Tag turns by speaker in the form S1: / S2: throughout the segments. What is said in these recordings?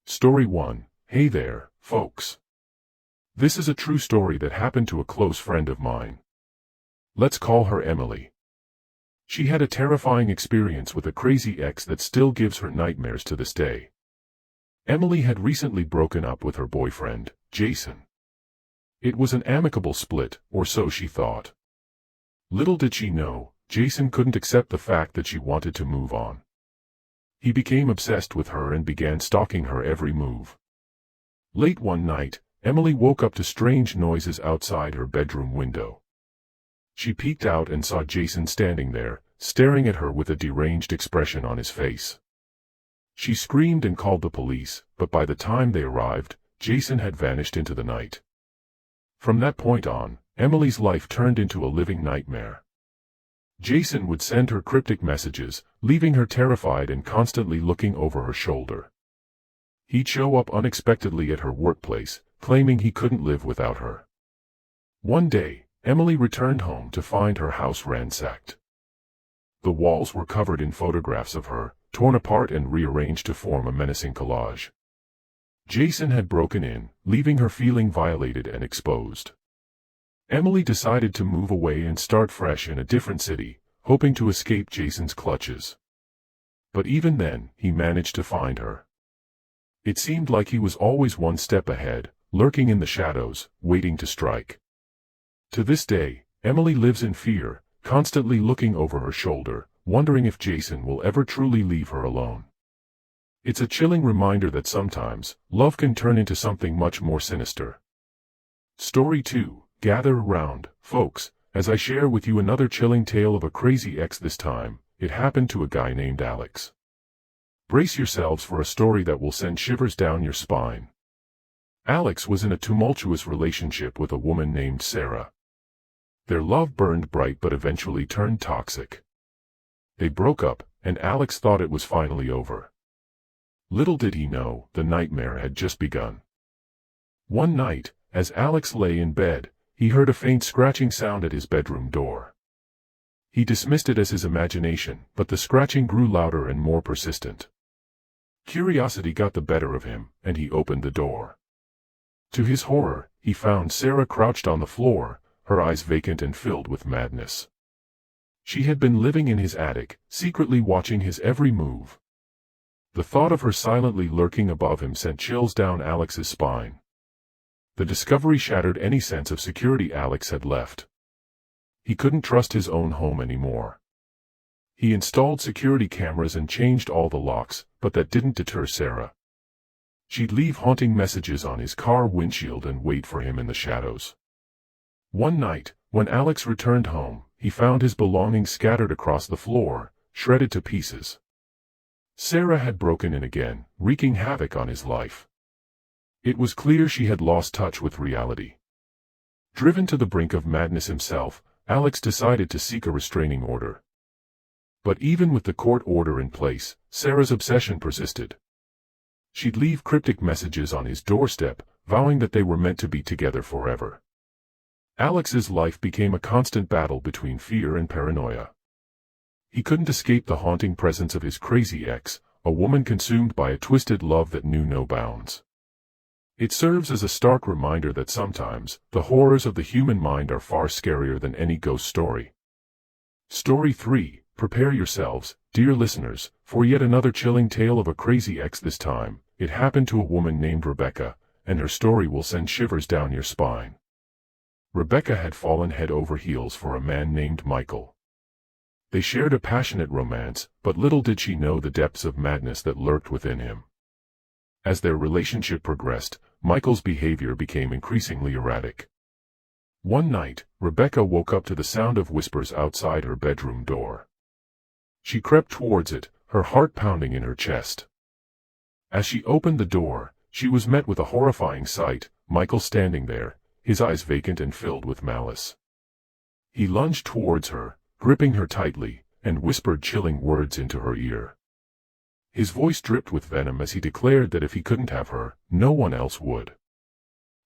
S1: Story 1. Hey there, folks. This is a true story that happened to a close friend of mine. Let's call her Emily. She had a terrifying experience with a crazy ex that still gives her nightmares to this day. Emily had recently broken up with her boyfriend, Jason. It was an amicable split, or so she thought. Little did she know, Jason couldn't accept the fact that she wanted to move on. He became obsessed with her and began stalking her every move. Late one night, Emily woke up to strange noises outside her bedroom window. She peeked out and saw Jason standing there, staring at her with a deranged expression on his face. She screamed and called the police, but by the time they arrived, Jason had vanished into the night. From that point on, Emily's life turned into a living nightmare. Jason would send her cryptic messages, leaving her terrified and constantly looking over her shoulder. He'd show up unexpectedly at her workplace, claiming he couldn't live without her. One day, Emily returned home to find her house ransacked. The walls were covered in photographs of her, torn apart and rearranged to form a menacing collage. Jason had broken in, leaving her feeling violated and exposed. Emily decided to move away and start fresh in a different city, hoping to escape Jason's clutches. But even then, he managed to find her. It seemed like he was always one step ahead, lurking in the shadows, waiting to strike. To this day, Emily lives in fear, constantly looking over her shoulder, wondering if Jason will ever truly leave her alone. It's a chilling reminder that sometimes, love can turn into something much more sinister. Story 2. Gather around, folks, as I share with you another chilling tale of a crazy ex. This time, it happened to a guy named Alex. Brace yourselves for a story that will send shivers down your spine. Alex was in a tumultuous relationship with a woman named Sarah. Their love burned bright but eventually turned toxic. They broke up, and Alex thought it was finally over. Little did he know, the nightmare had just begun. One night, as Alex lay in bed, he heard a faint scratching sound at his bedroom door. He dismissed it as his imagination, but the scratching grew louder and more persistent. Curiosity got the better of him, and he opened the door. To his horror, he found Sarah crouched on the floor, her eyes vacant and filled with madness. She had been living in his attic, secretly watching his every move. The thought of her silently lurking above him sent chills down Alex's spine. The discovery shattered any sense of security Alex had left. He couldn't trust his own home anymore. He installed security cameras and changed all the locks, but that didn't deter Sarah. She'd leave haunting messages on his car windshield and wait for him in the shadows. One night, when Alex returned home, he found his belongings scattered across the floor, shredded to pieces. Sarah had broken in again, wreaking havoc on his life. It was clear she had lost touch with reality. Driven to the brink of madness himself, Alex decided to seek a restraining order. But even with the court order in place, Sarah's obsession persisted. She'd leave cryptic messages on his doorstep, vowing that they were meant to be together forever. Alex's life became a constant battle between fear and paranoia. He couldn't escape the haunting presence of his crazy ex, a woman consumed by a twisted love that knew no bounds. It serves as a stark reminder that sometimes, the horrors of the human mind are far scarier than any ghost story. Story 3. Prepare yourselves, dear listeners, for yet another chilling tale of a crazy ex. This time, it happened to a woman named Rebecca, and her story will send shivers down your spine. Rebecca had fallen head over heels for a man named Michael. They shared a passionate romance, but little did she know the depths of madness that lurked within him. As their relationship progressed, Michael's behavior became increasingly erratic. One night, Rebecca woke up to the sound of whispers outside her bedroom door. She crept towards it, her heart pounding in her chest. As she opened the door, she was met with a horrifying sight, Michael standing there, his eyes vacant and filled with malice. He lunged towards her, gripping her tightly, and whispered chilling words into her ear. His voice dripped with venom as he declared that if he couldn't have her, no one else would.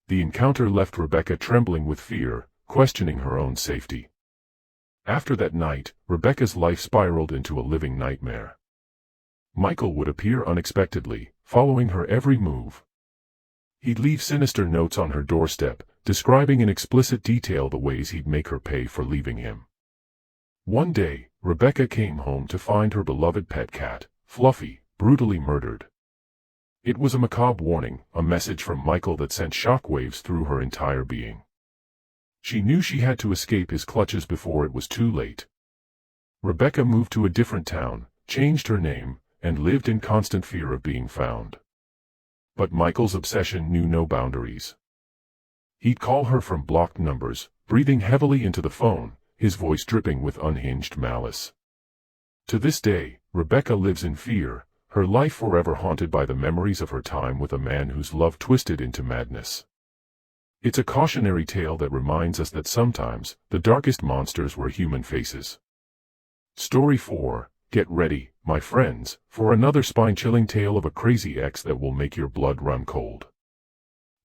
S1: The encounter left Rebecca trembling with fear, questioning her own safety. After that night, Rebecca's life spiraled into a living nightmare. Michael would appear unexpectedly, following her every move. He'd leave sinister notes on her doorstep, describing in explicit detail the ways he'd make her pay for leaving him. One day, Rebecca came home to find her beloved pet cat, Fluffy, brutally murdered. It was a macabre warning, a message from Michael that sent shockwaves through her entire being. She knew she had to escape his clutches before it was too late. Rebecca moved to a different town, changed her name, and lived in constant fear of being found. But Michael's obsession knew no boundaries. He'd call her from blocked numbers, breathing heavily into the phone, his voice dripping with unhinged malice. To this day, Rebecca lives in fear, her life forever haunted by the memories of her time with a man whose love twisted into madness. It's a cautionary tale that reminds us that sometimes, the darkest monsters were human faces. Story 4. Get ready, my friends, for another spine-chilling tale of a crazy ex that will make your blood run cold.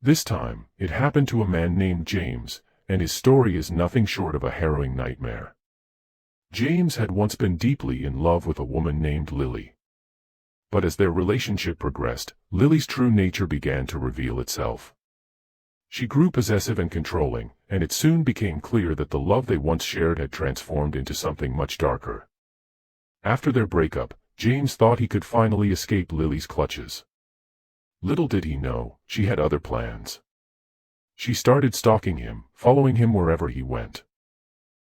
S1: This time, it happened to a man named James, and his story is nothing short of a harrowing nightmare. James had once been deeply in love with a woman named Lily. But as their relationship progressed, Lily's true nature began to reveal itself. She grew possessive and controlling, and it soon became clear that the love they once shared had transformed into something much darker. After their breakup, James thought he could finally escape Lily's clutches. Little did he know, she had other plans. She started stalking him, following him wherever he went.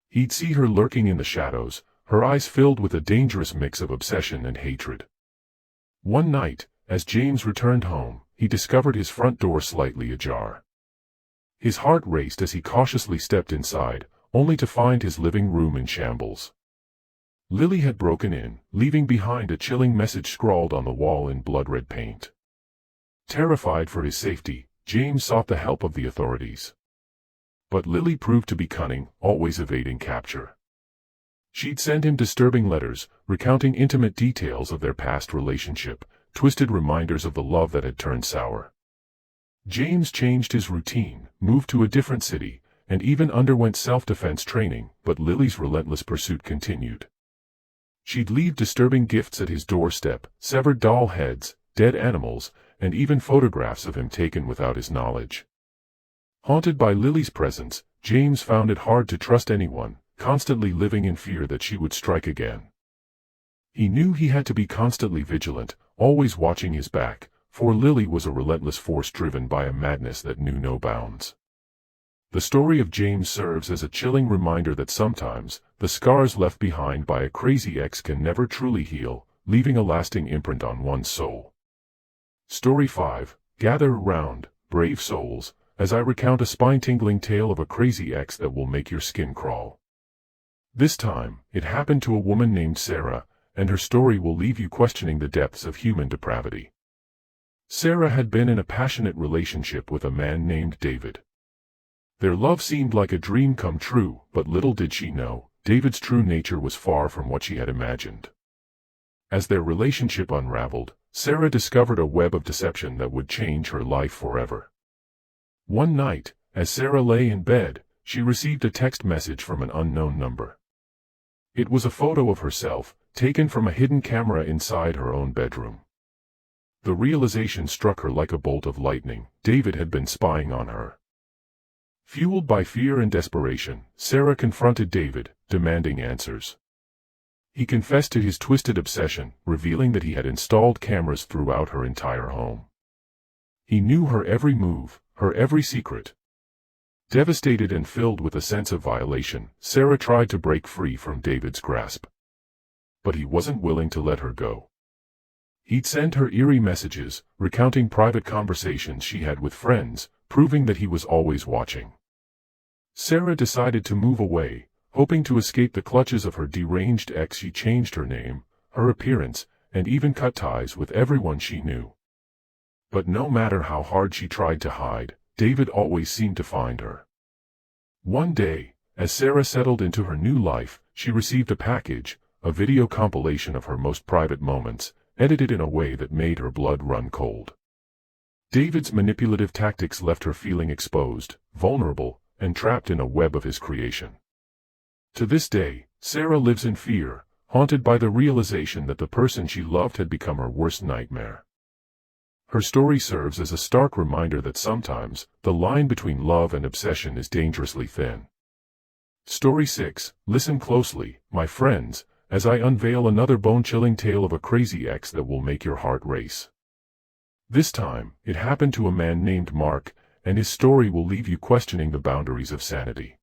S1: He'd see her lurking in the shadows, her eyes filled with a dangerous mix of obsession and hatred. One night, as James returned home, he discovered his front door slightly ajar. His heart raced as he cautiously stepped inside, only to find his living room in shambles. Lily had broken in, leaving behind a chilling message scrawled on the wall in blood-red paint. Terrified for his safety, James sought the help of the authorities. But Lily proved to be cunning, always evading capture. She'd send him disturbing letters, recounting intimate details of their past relationship, twisted reminders of the love that had turned sour. James changed his routine, moved to a different city, and even underwent self-defense training, but Lily's relentless pursuit continued. She'd leave disturbing gifts at his doorstep, severed doll heads, dead animals, and even photographs of him taken without his knowledge. Haunted by Lily's presence, James found it hard to trust anyone, constantly living in fear that she would strike again. He knew he had to be constantly vigilant, always watching his back, for Lily was a relentless force driven by a madness that knew no bounds. The story of James serves as a chilling reminder that sometimes, the scars left behind by a crazy ex can never truly heal, leaving a lasting imprint on one's soul. Story 5. Gather round, brave souls, as I recount a spine-tingling tale of a crazy ex that will make your skin crawl. This time, it happened to a woman named Sarah, and her story will leave you questioning the depths of human depravity. Sarah had been in a passionate relationship with a man named David. Their love seemed like a dream come true, but little did she know, David's true nature was far from what she had imagined. As their relationship unraveled, Sarah discovered a web of deception that would change her life forever. One night, as Sarah lay in bed, she received a text message from an unknown number. It was a photo of herself, taken from a hidden camera inside her own bedroom. The realization struck her like a bolt of lightning. David had been spying on her. Fueled by fear and desperation, Sarah confronted David, demanding answers. He confessed to his twisted obsession, revealing that he had installed cameras throughout her entire home. He knew her every move, her every secret. Devastated and filled with a sense of violation, Sarah tried to break free from David's grasp. But he wasn't willing to let her go. He'd send her eerie messages, recounting private conversations she had with friends, proving that he was always watching. Sarah decided to move away, hoping to escape the clutches of her deranged ex. She changed her name, her appearance, and even cut ties with everyone she knew. But no matter how hard she tried to hide, David always seemed to find her. One day, as Sarah settled into her new life, she received a package, a video compilation of her most private moments, edited in a way that made her blood run cold. David's manipulative tactics left her feeling exposed, vulnerable, and trapped in a web of his creation. To this day, Sarah lives in fear, haunted by the realization that the person she loved had become her worst nightmare. Her story serves as a stark reminder that sometimes, the line between love and obsession is dangerously thin. Story 6. Listen closely, my friends, as I unveil another bone-chilling tale of a crazy ex that will make your heart race. This time, it happened to a man named Mark, and his story will leave you questioning the boundaries of sanity.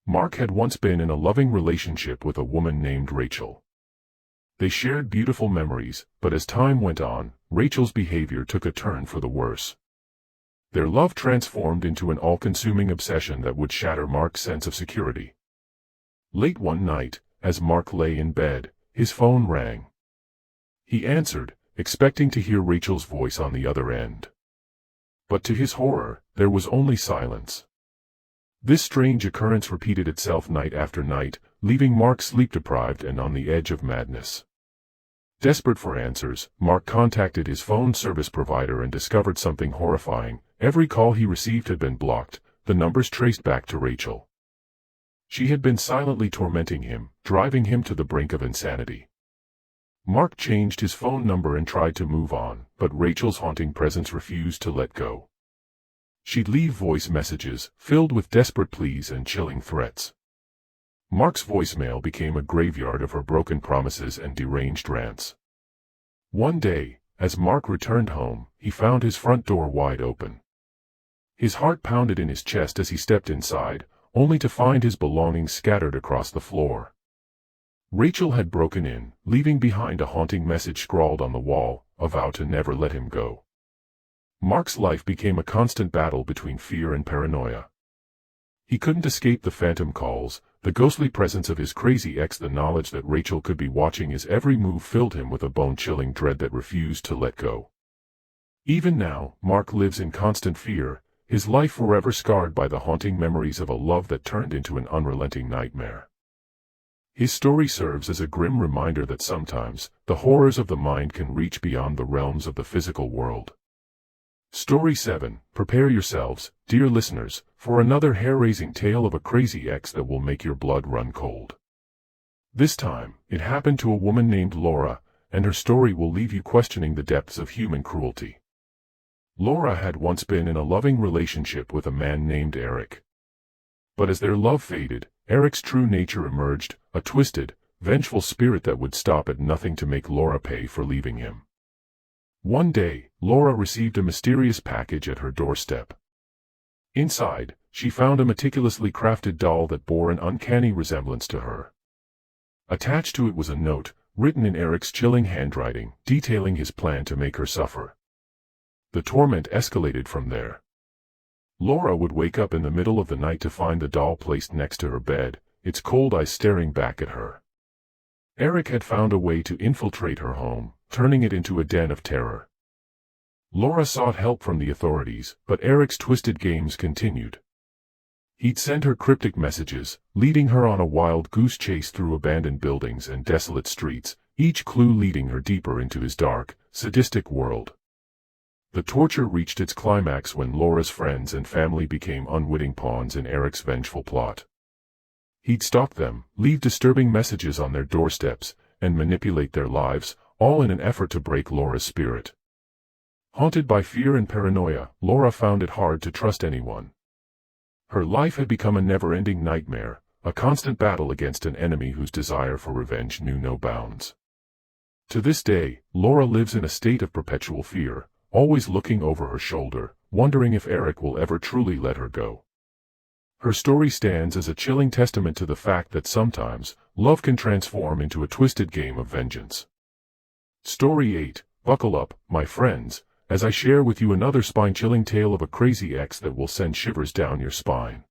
S1: Mark had once been in a loving relationship with a woman named Rachel. They shared beautiful memories, but as time went on, Rachel's behavior took a turn for the worse. Their love transformed into an all-consuming obsession that would shatter Mark's sense of security. Late one night, as Mark lay in bed, his phone rang. He answered, expecting to hear Rachel's voice on the other end. But to his horror, there was only silence. This strange occurrence repeated itself night after night, leaving Mark sleep-deprived and on the edge of madness. Desperate for answers, Mark contacted his phone service provider and discovered something horrifying. Every call he received had been blocked, the numbers traced back to Rachel. She had been silently tormenting him, driving him to the brink of insanity. Mark changed his phone number and tried to move on, but Rachel's haunting presence refused to let go. She'd leave voice messages, filled with desperate pleas and chilling threats. Mark's voicemail became a graveyard of her broken promises and deranged rants. One day, as Mark returned home, he found his front door wide open. His heart pounded in his chest as he stepped inside, only to find his belongings scattered across the floor. Rachel had broken in, leaving behind a haunting message scrawled on the wall, a vow to never let him go. Mark's life became a constant battle between fear and paranoia. He couldn't escape the phantom calls, the ghostly presence of his crazy ex. The knowledge that Rachel could be watching his every move filled him with a bone-chilling dread that refused to let go. Even now, Mark lives in constant fear, his life forever scarred by the haunting memories of a love that turned into an unrelenting nightmare. His story serves as a grim reminder that sometimes, the horrors of the mind can reach beyond the realms of the physical world. Story 7. Prepare yourselves, dear listeners, for another hair-raising tale of a crazy ex that will make your blood run cold. This time, it happened to a woman named Laura, and her story will leave you questioning the depths of human cruelty. Laura had once been in a loving relationship with a man named Eric. But as their love faded, Eric's true nature emerged, a twisted, vengeful spirit that would stop at nothing to make Laura pay for leaving him. One day, Laura received a mysterious package at her doorstep. Inside, she found a meticulously crafted doll that bore an uncanny resemblance to her. Attached to it was a note, written in Eric's chilling handwriting, detailing his plan to make her suffer. The torment escalated from there. Laura would wake up in the middle of the night to find the doll placed next to her bed, its cold eyes staring back at her. Eric had found a way to infiltrate her home, turning it into a den of terror. Laura sought help from the authorities, but Eric's twisted games continued. He'd send her cryptic messages, leading her on a wild goose chase through abandoned buildings and desolate streets, each clue leading her deeper into his dark, sadistic world. The torture reached its climax when Laura's friends and family became unwitting pawns in Eric's vengeful plot. He'd stalk them, leave disturbing messages on their doorsteps, and manipulate their lives, all in an effort to break Laura's spirit. Haunted by fear and paranoia, Laura found it hard to trust anyone. Her life had become a never-ending nightmare, a constant battle against an enemy whose desire for revenge knew no bounds. To this day, Laura lives in a state of perpetual fear, always looking over her shoulder, wondering if Eric will ever truly let her go. Her story stands as a chilling testament to the fact that sometimes, love can transform into a twisted game of vengeance. Story 8. Buckle up, my friends, as I share with you another spine-chilling tale of a crazy ex that will send shivers down your spine.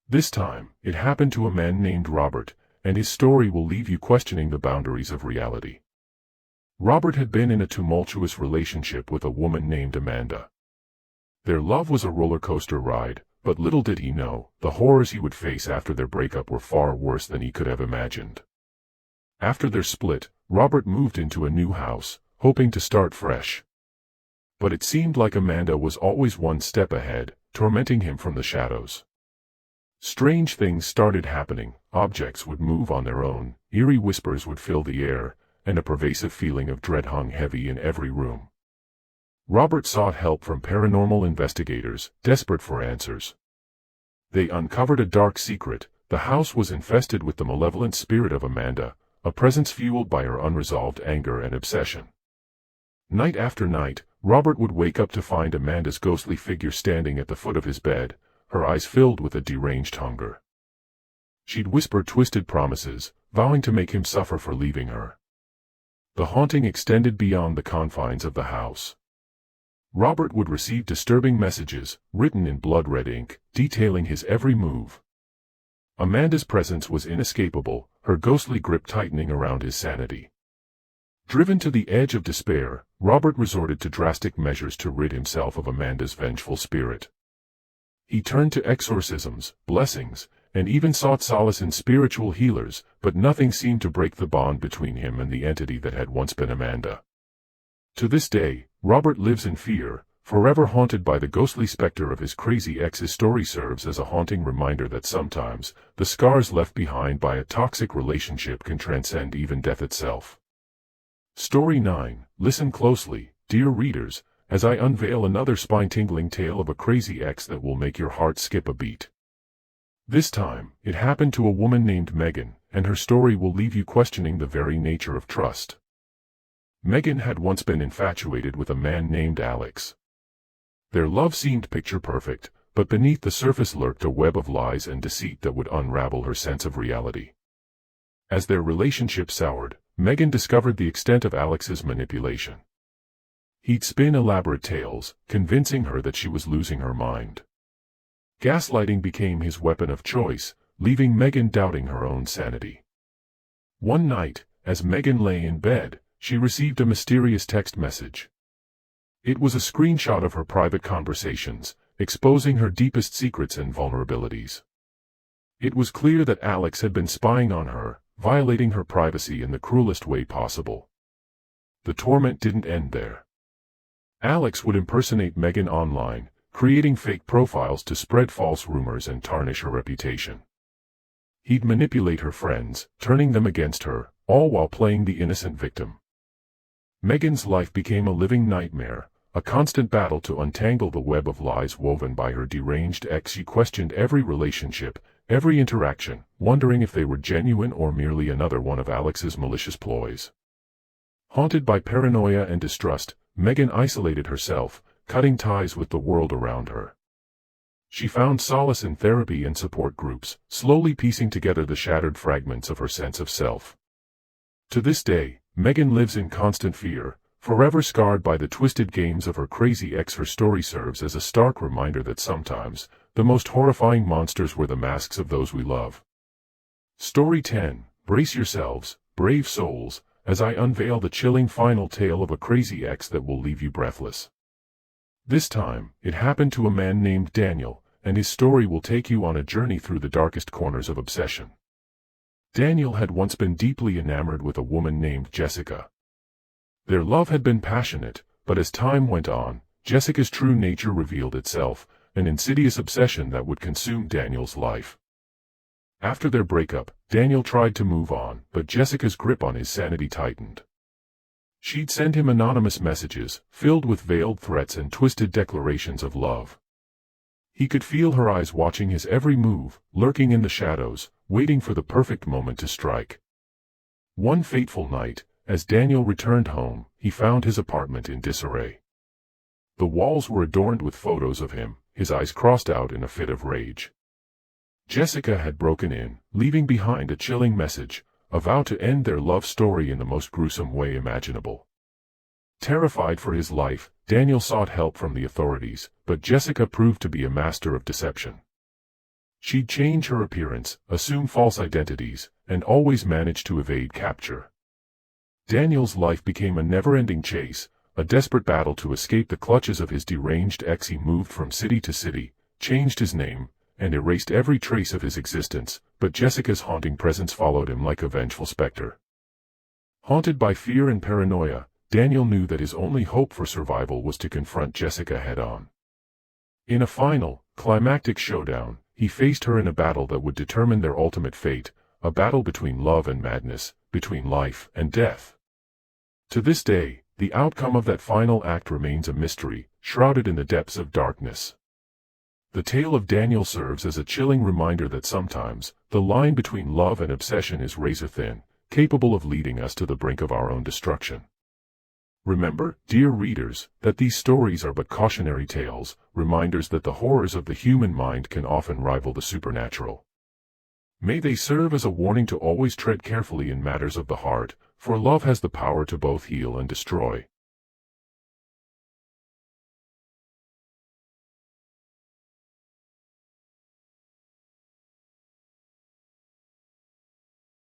S1: This time, it happened to a man named Robert, and his story will leave you questioning the boundaries of reality. Robert had been in a tumultuous relationship with a woman named Amanda. Their love was a roller coaster ride, but little did he know, the horrors he would face after their breakup were far worse than he could have imagined. After their split, Robert moved into a new house, hoping to start fresh. But it seemed like Amanda was always one step ahead, tormenting him from the shadows. Strange things started happening, objects would move on their own, eerie whispers would fill the air, and a pervasive feeling of dread hung heavy in every room. Robert sought help from paranormal investigators, desperate for answers. They uncovered a dark secret: the house was infested with the malevolent spirit of Amanda, a presence fueled by her unresolved anger and obsession. Night after night, Robert would wake up to find Amanda's ghostly figure standing at the foot of his bed, her eyes filled with a deranged hunger. She'd whisper twisted promises, vowing to make him suffer for leaving her. The haunting extended beyond the confines of the house. Robert would receive disturbing messages, written in blood-red ink, detailing his every move. Amanda's presence was inescapable, her ghostly grip tightening around his sanity. Driven to the edge of despair, Robert resorted to drastic measures to rid himself of Amanda's vengeful spirit. He turned to exorcisms, blessings, and even sought solace in spiritual healers, but nothing seemed to break the bond between him and the entity that had once been Amanda. To this day, Robert lives in fear, forever haunted by the ghostly specter of his crazy ex. His story serves as a haunting reminder that sometimes, the scars left behind by a toxic relationship can transcend even death itself. Story 9. Listen closely, dear readers, as I unveil another spine-tingling tale of a crazy ex that will make your heart skip a beat. This time, it happened to a woman named Megan, and her story will leave you questioning the very nature of trust. Megan had once been infatuated with a man named Alex. Their love seemed picture-perfect, but beneath the surface lurked a web of lies and deceit that would unravel her sense of reality. As their relationship soured, Megan discovered the extent of Alex's manipulation. He'd spin elaborate tales, convincing her that she was losing her mind. Gaslighting became his weapon of choice, leaving Megan doubting her own sanity. One night, as Megan lay in bed, she received a mysterious text message. It was a screenshot of her private conversations, exposing her deepest secrets and vulnerabilities. It was clear that Alex had been spying on her, violating her privacy in the cruelest way possible. The torment didn't end there. Alex would impersonate Megan online, creating fake profiles to spread false rumors and tarnish her reputation. He'd manipulate her friends, turning them against her, all while playing the innocent victim. Megan's life became a living nightmare, a constant battle to untangle the web of lies woven by her deranged ex. She questioned every relationship, every interaction, wondering if they were genuine or merely another one of Alex's malicious ploys. Haunted by paranoia and distrust, Megan isolated herself, cutting ties with the world around her. She found solace in therapy and support groups, slowly piecing together the shattered fragments of her sense of self. To this day, Megan lives in constant fear, forever scarred by the twisted games of her crazy ex. Her story serves as a stark reminder that sometimes, the most horrifying monsters were the masks of those we love. Story 10. Brace yourselves, brave souls, as I unveil the chilling final tale of a crazy ex that will leave you breathless. This time, it happened to a man named Daniel, and his story will take you on a journey through the darkest corners of obsession. Daniel had once been deeply enamored with a woman named Jessica. Their love had been passionate, but as time went on, Jessica's true nature revealed itself, an insidious obsession that would consume Daniel's life. After their breakup, Daniel tried to move on, but Jessica's grip on his sanity tightened. She'd send him anonymous messages, filled with veiled threats and twisted declarations of love. He could feel her eyes watching his every move, lurking in the shadows, waiting for the perfect moment to strike. One fateful night, as Daniel returned home, he found his apartment in disarray. The walls were adorned with photos of him, his eyes crossed out in a fit of rage. Jessica had broken in, leaving behind a chilling message, a vow to end their love story in the most gruesome way imaginable. Terrified for his life, Daniel sought help from the authorities, but Jessica proved to be a master of deception. She'd change her appearance, assume false identities, and always manage to evade capture. Daniel's life became a never-ending chase, a desperate battle to escape the clutches of his deranged ex. He moved from city to city, changed his name, and erased every trace of his existence, but Jessica's haunting presence followed him like a vengeful specter. Haunted by fear and paranoia, Daniel knew that his only hope for survival was to confront Jessica head-on. In a final, climactic showdown, he faced her in a battle that would determine their ultimate fate, a battle between love and madness, between life and death. To this day, the outcome of that final act remains a mystery, shrouded in the depths of darkness. The tale of Daniel serves as a chilling reminder that sometimes, the line between love and obsession is razor-thin, capable of leading us to the brink of our own destruction. Remember, dear readers, that these stories are but cautionary tales, reminders that the horrors of the human mind can often rival the supernatural. May they serve as a warning to always tread carefully in matters of the heart, for love has the power to both heal and destroy.